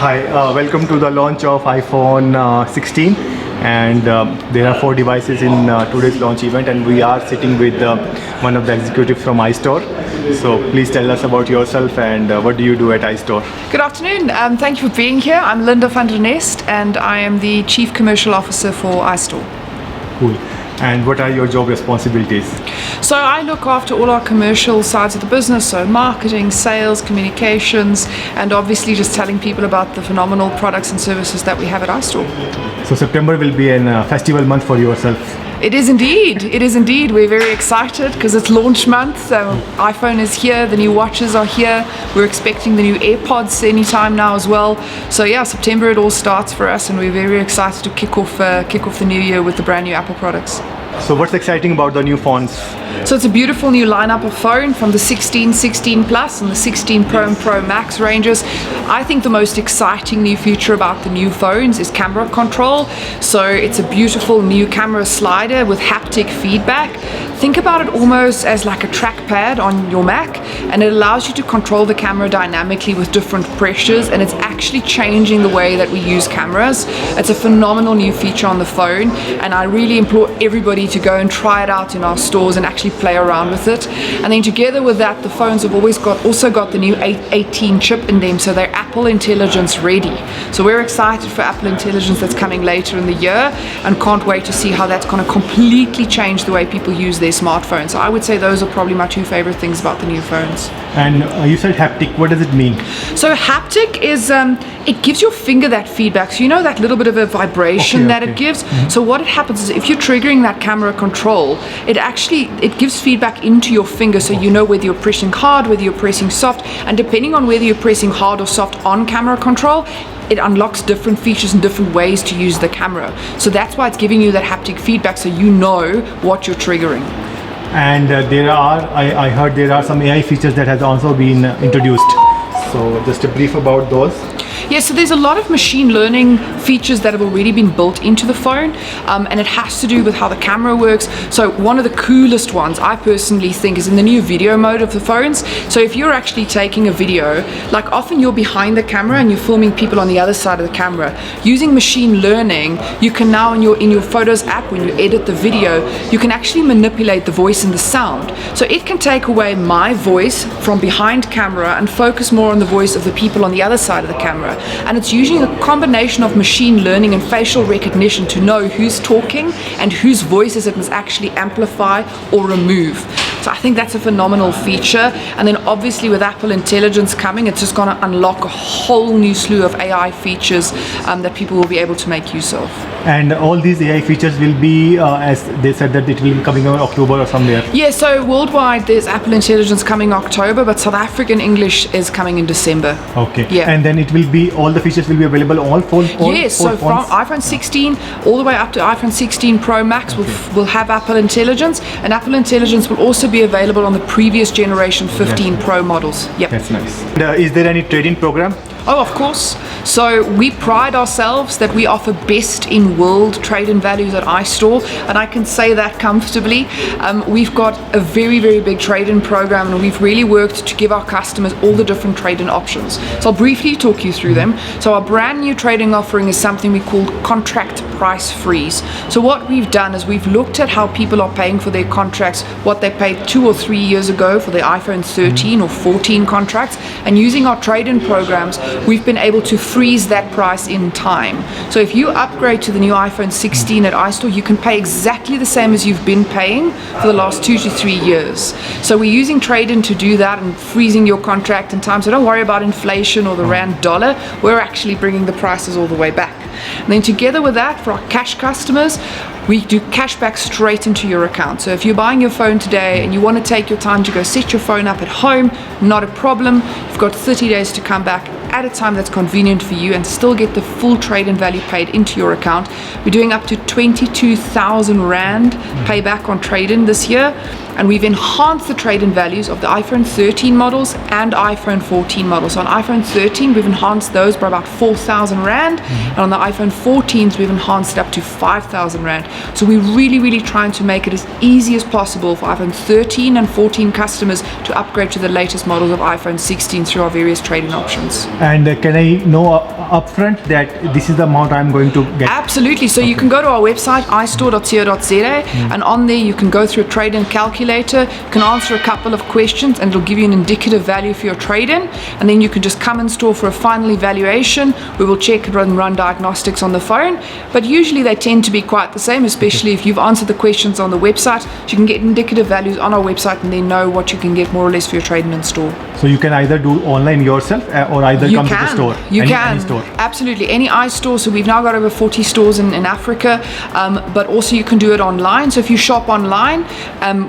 Hi, welcome to the launch of iPhone 16, and there are 4 devices in today's launch event, and we are sitting with one of the executives from iStore. So please tell us about yourself and what do you do at iStore? Good afternoon. Thank you for being here. I'm Linda van der Nest and I am the Chief Commercial Officer for iStore. Cool. And what are your job responsibilities? So I look after all our commercial sides of the business, so marketing, sales, communications, and obviously just telling people about the phenomenal products and services that we have at iStore. So September will be a festival month for yourself. It is indeed. It is indeed. We're very excited because it's launch month. So iPhone is here, the new watches are here. We're expecting the new AirPods anytime now as well. So yeah, September it all starts for us, and we're very excited to kick off the new year with the brand new Apple products. So what's exciting about the new phones? So it's a beautiful new lineup of phone from the 16, 16 Plus and the 16 Pro and Pro Max ranges. I think the most exciting new feature about the new phones is camera control. So it's a beautiful new camera slider with haptic feedback. Think about it almost as like a trackpad on your Mac, and it allows you to control the camera dynamically with different pressures, and it's actually changing the way that we use cameras. It's a phenomenal new feature on the phone, and I really implore everybody to go and try it out in our stores and actually play around with it. And then together with that, the phones have also got the new 818 chip in them, so they're Apple Intelligence ready. So we're excited for Apple Intelligence that's coming later in the year, and can't wait to see how that's going to completely change the way people use their smartphones. So I would say those are probably my 2 favorite things about the new phones. And you said haptic, what does it mean? So haptic is, it gives your finger that feedback. So you know that little bit of a vibration that it gives? Mm-hmm. So what happens is if you're triggering that camera control, it gives feedback into your finger, so you know whether you're pressing hard, whether you're pressing soft, and depending on whether you're pressing hard or soft on camera control, it unlocks different features and different ways to use the camera. So that's why it's giving you that haptic feedback, so you know what you're triggering. And I heard there are some AI features that has also been introduced. So just a brief about those. Yeah, so there's a lot of machine learning features that have already been built into the phone, and it has to do with how the camera works. So one of the coolest ones I personally think is in the new video mode of the phones. So if you're actually taking a video, like often you're behind the camera and you're filming people on the other side of the camera, using machine learning, you can now in your Photos app, when you edit the video, you can actually manipulate the voice and the sound. So it can take away my voice from behind camera and focus more on the voice of the people on the other side of the camera. And it's using a combination of machine learning and facial recognition to know who's talking and whose voices it must actually amplify or remove. So I think that's a phenomenal feature. And then obviously with Apple Intelligence coming, it's just going to unlock a whole new slew of AI features that people will be able to make use of. And all these AI features will be, as they said, that it will be coming in October or somewhere. Yeah, so worldwide there's Apple Intelligence coming October, but South African English is coming in December. Okay. Yeah. And then it will be, all the features will be available on all phones? Yes, so from iPhone 16 all the way up to iPhone 16 Pro Max will have Apple Intelligence, and Apple Intelligence will also be available on the previous generation 15 Pro models. Yep. That's nice. Is there any trade-in program? Oh, of course. So we pride ourselves that we offer best in world trade-in values at iStore, and I can say that comfortably. We've got a very, very big trade-in program, and we've really worked to give our customers all the different trade-in options. So I'll briefly talk you through them. So our brand new trade-in offering is something we call contract price freeze. So what we've done is we've looked at how people are paying for their contracts, what they paid 2 or 3 years ago for their iPhone 13 or 14 contracts, and using our trade-in programs, we've been able to freeze that price in time. So if you upgrade to the new iPhone 16 at iStore, you can pay exactly the same as you've been paying for the last 2 to 3 years. So we're using trade-in to do that and freezing your contract in time. So don't worry about inflation or the rand dollar. We're actually bringing the prices all the way back. And then together with that, for our cash customers, we do cash back straight into your account. So if you're buying your phone today and you want to take your time to go set your phone up at home, not a problem. You've got 30 days to come back at a time that's convenient for you and still get the full trade-in value paid into your account. We're doing up to 22,000 Rand payback on trade-in this year. and we've enhanced the trade-in values of the iPhone 13 models and iPhone 14 models. So on iPhone 13, we've enhanced those by about 4,000 Rand, and on the iPhone 14s, we've enhanced it up to 5,000 Rand. So we're really trying to make it as easy as possible for iPhone 13 and 14 customers to upgrade to the latest models of iPhone 16 through our various trade-in options. And can I know upfront that this is the amount I'm going to get? Absolutely. So you can go to our website, iStore.co.za, and on there you can go through a trade-in calculator, you can answer a couple of questions, and it'll give you an indicative value for your trade-in, and then you can just come in store for a final evaluation. We will check and run diagnostics on the phone, but usually they tend to be quite the same, especially if you've answered the questions on the website. So you can get indicative values on our website and then know what you can get more or less for your trade-in in store. So you can either do online yourself or either come to the store. Any store. Absolutely, any iStore. So we've now got over 40 stores in Africa, but also you can do it online. So if you shop online,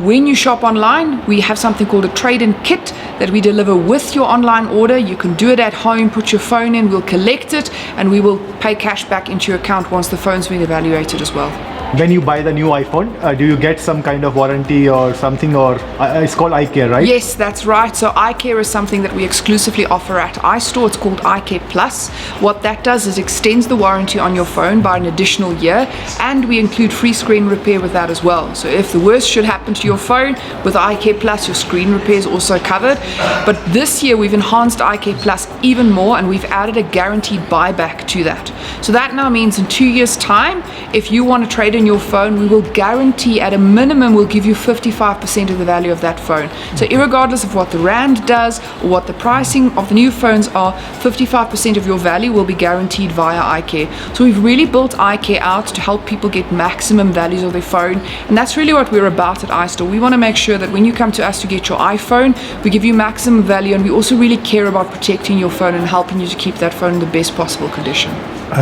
when you shop online, we have something called a trade-in kit that we deliver with your online order. You can do it at home, put your phone in, we'll collect it, and we will pay cash back into your account once the phone's been evaluated as well. When you buy the new iPhone, do you get some kind of warranty or something, or it's called iCare, right? Yes, that's right. So iCare is something that we exclusively offer at iStore. It's called iCare Plus. What that does is extends the warranty on your phone by an additional year, and we include free screen repair with that as well. So if the worst should happen to your phone, with iCare Plus, your screen repair is also covered. But this year we've enhanced iCare Plus even more, and we've added a guaranteed buyback to that. So that now means in 2 years' time, if you want to trade in your phone, we will guarantee at a minimum we'll give you 55% of the value of that phone. So irregardless of what the Rand does or what the pricing of the new phones are, 55% of your value will be guaranteed via iCare. So we've really built iCare out to help people get maximum values of their phone, and that's really what we're about at iStore. We want to make sure that when you come to us to get your iPhone, we give you maximum value, and we also really care about protecting your phone and helping you to keep that phone in the best possible condition.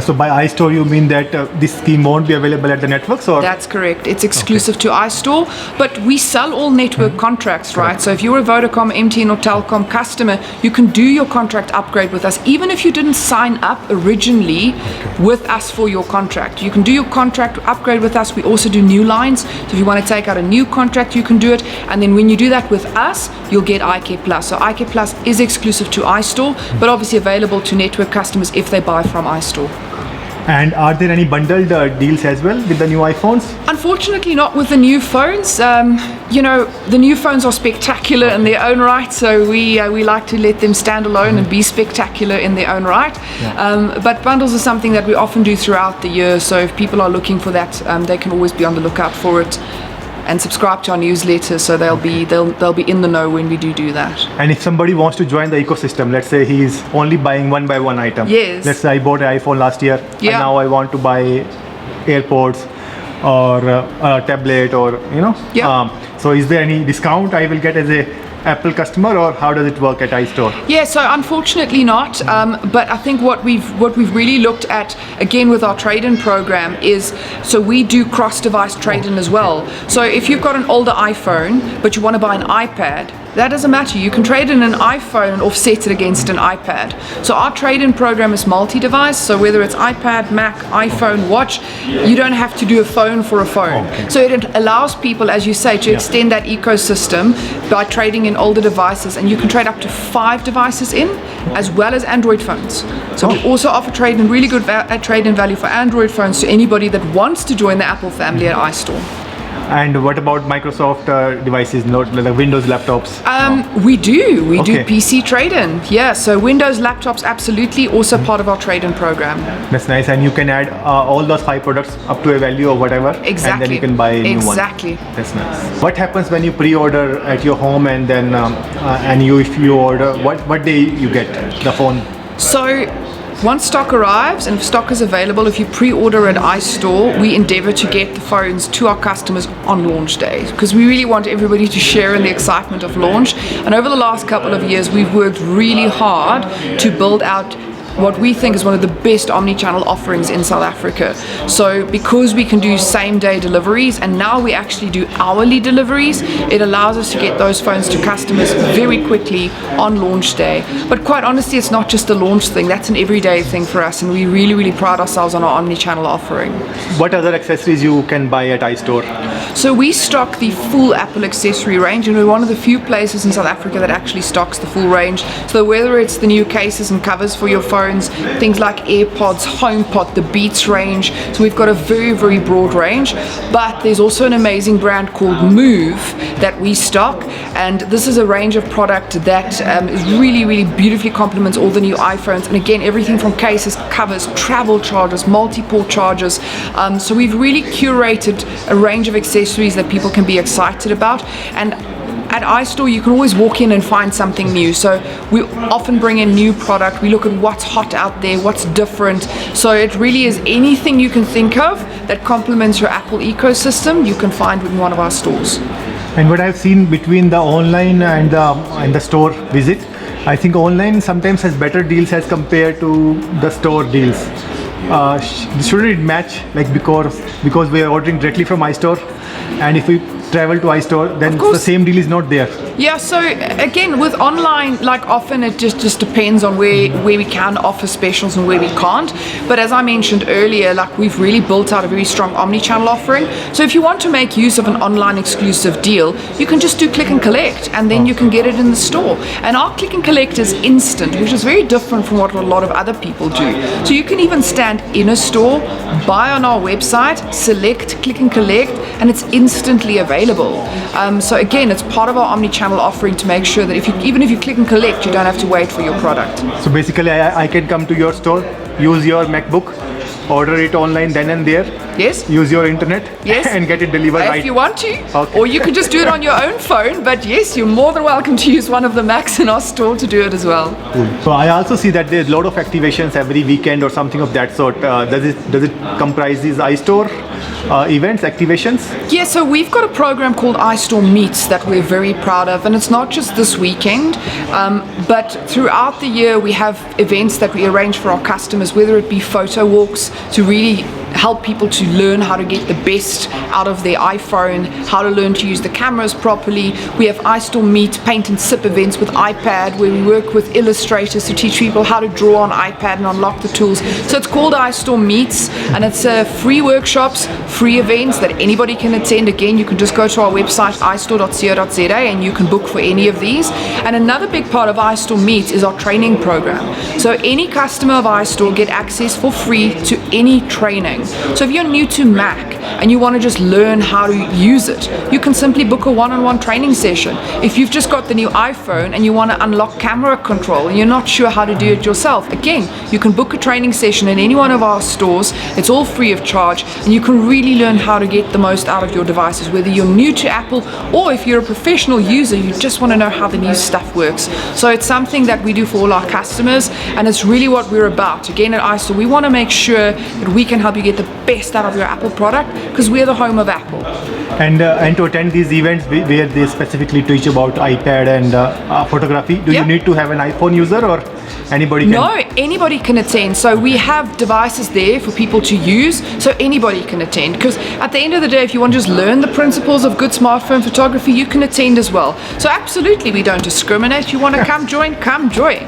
So by iStore you mean that this scheme won't be available at the networks, or? That's correct. It's exclusive to iStore, but we sell all network contracts, right? So if you're a Vodacom, MTN or Telkom customer, you can do your contract upgrade with us, even if you didn't sign up originally with us for your contract. You can do your contract upgrade with us. We also do new lines. So if you want to take out a new contract, you can do it. And then when you do that with us, you'll get iCare Plus. So iCare Plus is exclusive to iStore, but obviously available to network customers if they buy from iStore. And are there any bundled deals as well with the new iPhones? Unfortunately not with the new phones. You know, the new phones are spectacular in their own right, so we like to let them stand alone and be spectacular in their own right. But bundles are something that we often do throughout the year, so if people are looking for that, they can always be on the lookout for it and subscribe to our newsletter, so they'll be in the know when we do that. And if somebody wants to join the ecosystem, let's say he's only buying one by one item. Yes. Let's say I bought an iPhone last year, and now I want to buy AirPods or a tablet, or so is there any discount I will get as a Apple customer, or how does it work at iStore? Yeah, so unfortunately not, but I think what we've really looked at, again with our trade-in program, is so we do cross-device trade-in as well. So if you've got an older iPhone but you want to buy an iPad, that doesn't matter. You can trade in an iPhone and offset it against an iPad. So our trade-in program is multi-device, so whether it's iPad, Mac, iPhone, watch, you don't have to do a phone for a phone. So it allows people, as you say, to extend that ecosystem by trading in older devices, and you can trade up to 5 devices in, as well as Android phones. So we also offer trade-in, really good trade-in value for Android phones to anybody that wants to join the Apple family at iStore. And what about Microsoft devices, not like Windows laptops? We do PC trade-in. Yeah, so Windows laptops absolutely also part of our trade-in program. That's nice, and you can add all those 5 products up to a value or whatever, exactly, and then you can buy a new one. Exactly. That's nice. What happens when you pre-order at your home, and then if you order, what day you get the phone? So once stock arrives, and if stock is available, if you pre-order at iStore, we endeavor to get the phones to our customers on launch day, because we really want everybody to share in the excitement of launch. And over the last couple of years, we've worked really hard to build out what we think is one of the best omni-channel offerings in South Africa. So because we can do same-day deliveries, and now we actually do hourly deliveries, it allows us to get those phones to customers very quickly on launch day. But quite honestly, it's not just a launch thing, that's an everyday thing for us, and we really pride ourselves on our omni-channel offering. What other accessories you can buy at iStore? So we stock the full Apple accessory range, and we're one of the few places in South Africa that actually stocks the full range. So whether it's the new cases and covers for your phones, things like AirPods, HomePod, the Beats range, so we've got a very broad range. But there's also an amazing brand called Move that we stock, and this is a range of product that is really beautifully complements all the new iPhones, and again, everything from cases, covers, travel chargers, multi-port chargers. So we've really curated a range of accessories that people can be excited about, and at iStore you can always walk in and find something new. So we often bring in new product, we look at what's hot out there, what's different. So it really is anything you can think of that complements your Apple ecosystem, you can find in one of our stores. And what I've seen between the online and the store visit, I think online sometimes has better deals as compared to the store deals. Shouldn't it match, like because we are ordering directly from iStore, and if we travel to iStore, then the same deal is not there? Yeah, so again, with online, like often it just depends on where we can offer specials and where we can't. But as I mentioned earlier, like we've really built out a very strong omni-channel offering. So if you want to make use of an online exclusive deal, you can just do click and collect, and then you can get it in the store. And our click and collect is instant, which is very different from what a lot of other people do. So you can even stand in a store, buy on our website, select click and collect, and it's instantly available. So again, it's part of our omni-channel offering to make sure that even if you click and collect, you don't have to wait for your product. So basically I can come to your store, use your MacBook, order it online then and there. Yes. Use your internet. Yes. And get it delivered if right. you want to. Okay. Or you can just do it on your own phone. But yes, you're more than welcome to use one of the Macs in our store to do it as well. Cool. So I also see that there's a lot of activations every weekend or something of that sort. Does it comprise these iStore events, activations? Yeah, so we've got a program called iStore Meets that we're very proud of, and it's not just this weekend, but throughout the year we have events that we arrange for our customers, whether it be photo walks to really help people to learn how to get the best out of their iPhone, how to learn to use the cameras properly. We have iStore Meet, paint and sip events with iPad, where we work with illustrators to teach people how to draw on iPad and unlock the tools. So it's called iStore Meets, and it's free workshops, free events that anybody can attend. Again, you can just go to our website istore.co.za and you can book for any of these. And another big part of iStore Meets is our training program. So any customer of iStore get access for free to any training. So if you're new to Mac and you want to just learn how to use it, you can simply book a one-on-one training session. If you've just got the new iPhone and you want to unlock camera control and you're not sure how to do it yourself, again, you can book a training session in any one of our stores. It's all free of charge, and you can really learn how to get the most out of your devices, whether you're new to Apple or if you're a professional user, you just want to know how the new stuff works. So it's something that we do for all our customers, and it's really what we're about. Again, at iStore, we want to make sure that we can help you get the best out of your Apple product, because we're the home of Apple. And to attend these events where they specifically teach about iPad and photography, do you need to have an iPhone user, or anybody can? No, anybody can attend. So we have devices there for people to use, so anybody can attend. Because at the end of the day, if you want to just learn the principles of good smartphone photography, you can attend as well. So absolutely, we don't discriminate. You want to come join, come join.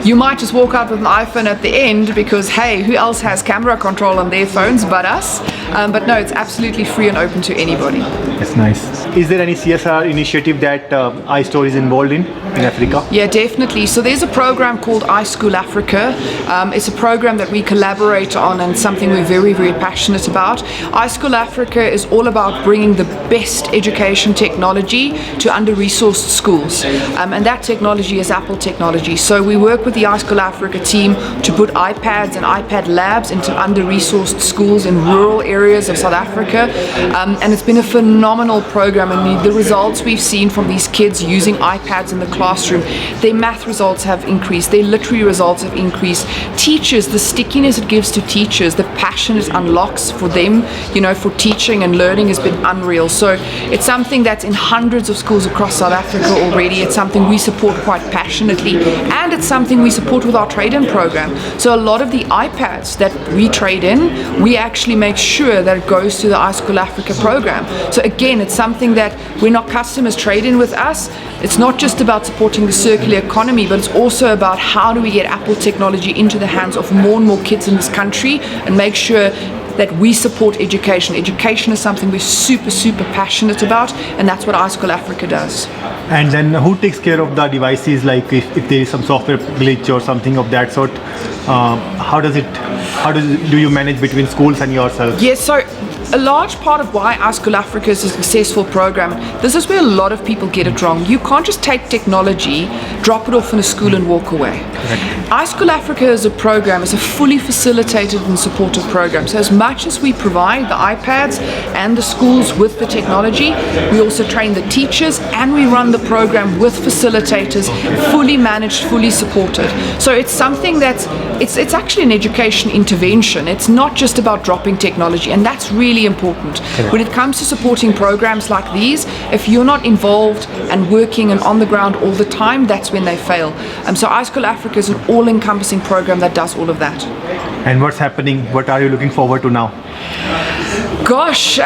You might just walk out with an iPhone at the end because, hey, who else has camera control on their phones but us? But no, it's absolutely free and open to anybody. That's nice. Is there any CSR initiative that iStore is involved in Africa? Yeah, definitely. So there's a program called iSchool Africa. It's a program that we collaborate on and something we're very, very passionate about. iSchool Africa is all about bringing the best education technology to under-resourced schools. And that technology is Apple technology. So we work with the iSchool Africa team to put iPads and iPad labs into under-resourced schools in rural areas of South Africa. And it's been a phenomenal program program and the results we've seen from these kids using iPads in the classroom, their math results have increased, their literary results have increased. Teachers, the stickiness it gives to teachers, the passion it unlocks for them, for teaching and learning has been unreal. So it's something that's in hundreds of schools across South Africa already. It's something we support quite passionately, and it's something we support with our trade-in program. So a lot of the iPads that we trade in, we actually make sure that it goes to the iSchool Africa program. So again, it's something that when our customers trade in with us, it's not just about supporting the circular economy, but it's also about how do we get Apple technology into the hands of more and more kids in this country and make sure that we support education. Education is something we're super, super passionate about, and that's what iSchool Africa does. And then who takes care of the devices, like if there is some software glitch or something of that sort? Do you manage between schools and yourself? Yes, so a large part of why iSchool Africa is a successful program, this is where a lot of people get it wrong. You can't just take technology, drop it off in a school and walk away. iSchool Africa as a program is a fully facilitated and supported program. So as much as we provide the iPads and the schools with the technology, we also train the teachers and we run the program with facilitators, fully managed, fully supported. So it's something that's, it's actually an education intervention. It's not just about dropping technology, and that's really important. When it comes to supporting programs like these, if you're not involved and working and on the ground all the time, that's when they fail. So iSchool Africa is an all-encompassing program that does all of that. And what's happening? What are you looking forward to now? Gosh,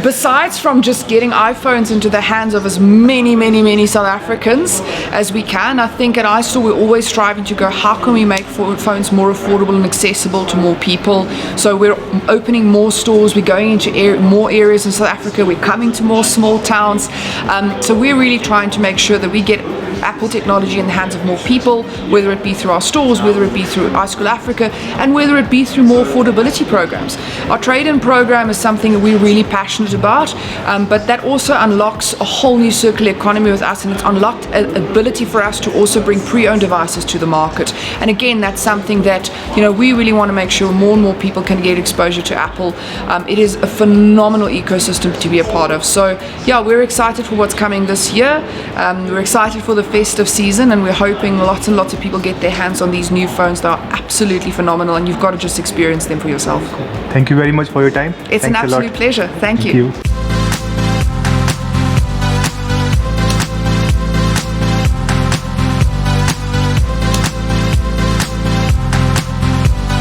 besides from just getting iPhones into the hands of as many South Africans as we can, I think at iStore we're always striving to go, how can we make phones more affordable and accessible to more people? So we're opening more stores, we're going into more areas in South Africa, we're coming to more small towns. So we're really trying to make sure that we get Apple technology in the hands of more people, whether it be through our stores, whether it be through iSchool Africa, and whether it be through more affordability programs. Our trade-in program is something that we're really passionate about, but that also unlocks a whole new circular economy with us, and it's unlocked an ability for us to also bring pre-owned devices to the market. And again, that's something that we really want to make sure more and more people can get exposure to Apple. It is a phenomenal ecosystem to be a part of. So yeah, we're excited for what's coming this year. We're excited for the festive season, and we're hoping lots and lots of people get their hands on these new phones that are absolutely phenomenal, and you've got to just experience them for yourself. Thank you very much for your time. It's an absolute pleasure. Thank you.